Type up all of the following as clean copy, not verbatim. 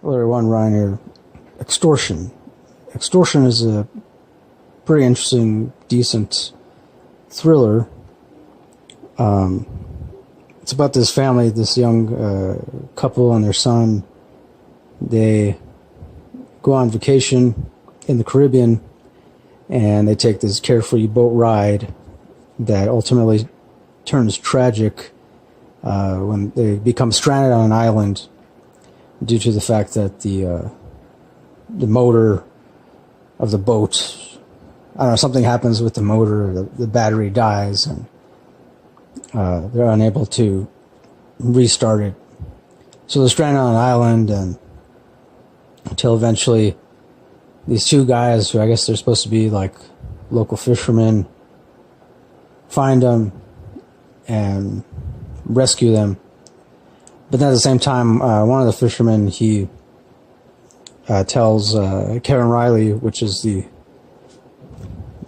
Letter one, Ryan here. Extortion. Extortion is a pretty interesting, decent thriller. It's about this family, this young couple and their son. They go on vacation in the Caribbean, and they take this carefree boat ride that ultimately turns tragic when they become stranded on an island due to the fact that the motor of the boat, I don't know, something happens with the motor, the battery dies, and they're unable to restart it. So they're stranded on an island, and until eventually these two guys, who I guess they're supposed to be like local fishermen, find them and rescue them. But then at the same time, one of the fishermen, he tells Karen Riley, which is the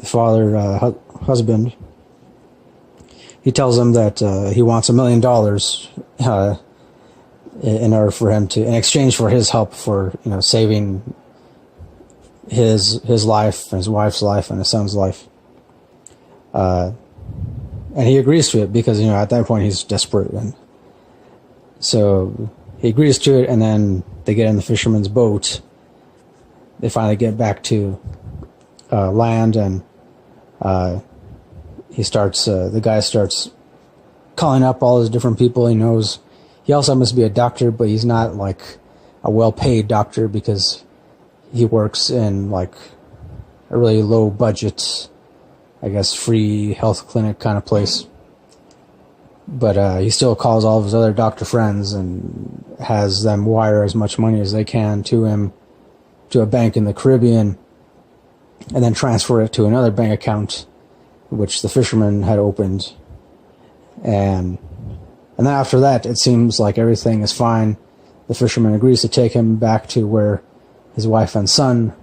father husband, he tells him that he wants $1 million in order for him to, in exchange for his help for, saving his life, and his wife's life, and his son's life. And he agrees to it because, at that point he's desperate. And so he agrees to it, and then they get in the fisherman's boat. They finally get back to land, and the guy starts calling up all his different people he knows. He also must be a doctor, but he's not like a well-paid doctor because he works in like a really low budget, I guess, free health clinic kind of place. But he still calls all of his other doctor friends and has them wire as much money as they can to him, to a bank in the Caribbean, and then transfer it to another bank account which the fisherman had opened. And then after that, it seems like everything is fine. The fisherman agrees to take him back to where his wife and son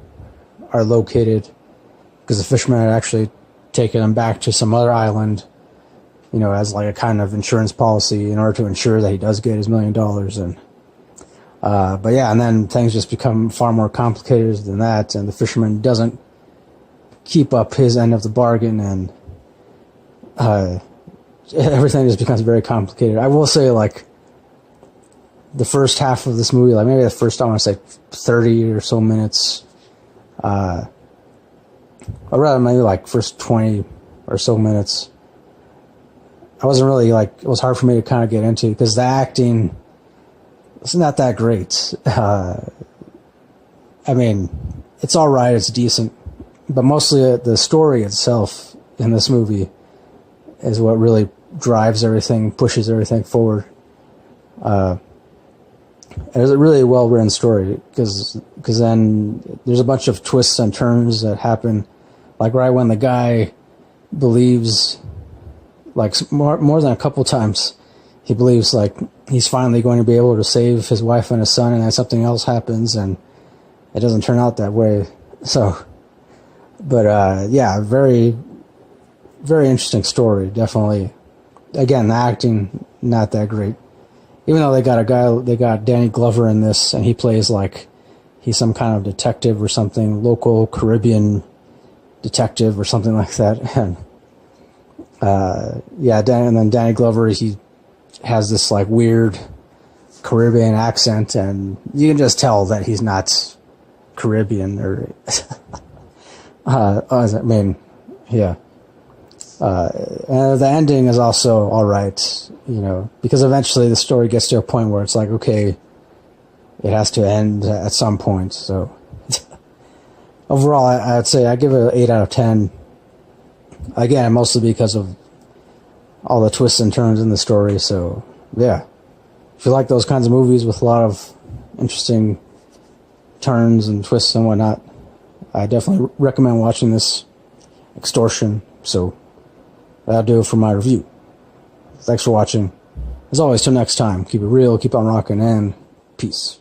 are located, because the fisherman had actually taken him back to some other island, as like a kind of insurance policy in order to ensure that he does get his $1 million. And but yeah, and then things just become far more complicated than that, and the fisherman doesn't keep up his end of the bargain, and everything just becomes very complicated. I will say, like, the first half of this movie, like maybe the first, I want to say 30 or so minutes, or rather maybe like first 20 or so minutes, I wasn't really it was hard for me to kind of get into, because the acting, it's not that great. I mean, it's all right, it's decent, but mostly the story itself in this movie is what really drives everything, pushes everything forward. And it's a really well-written story, because then there's a bunch of twists and turns that happen, like right when the guy believes, like more than a couple times, he believes like he's finally going to be able to save his wife and his son, and then something else happens, and it doesn't turn out that way. So, but yeah, very, very interesting story, definitely. Again, the acting, not that great. Even though they got Danny Glover in this, and he plays like he's some kind of detective or something, local Caribbean detective or something like that. And yeah, and then Danny Glover, he has this like weird Caribbean accent, and you can just tell that he's not Caribbean or I mean, yeah. And the ending is also all right, because eventually the story gets to a point where it's like, okay, it has to end at some point. So overall, I'd say I give it an 8 out of 10. Again, mostly because of all the twists and turns in the story. So yeah, if you like those kinds of movies with a lot of interesting turns and twists and whatnot, I definitely recommend watching this, Extortion. So that'll do it for my review. Thanks for watching. As always, till next time, keep it real, keep on rocking, and peace.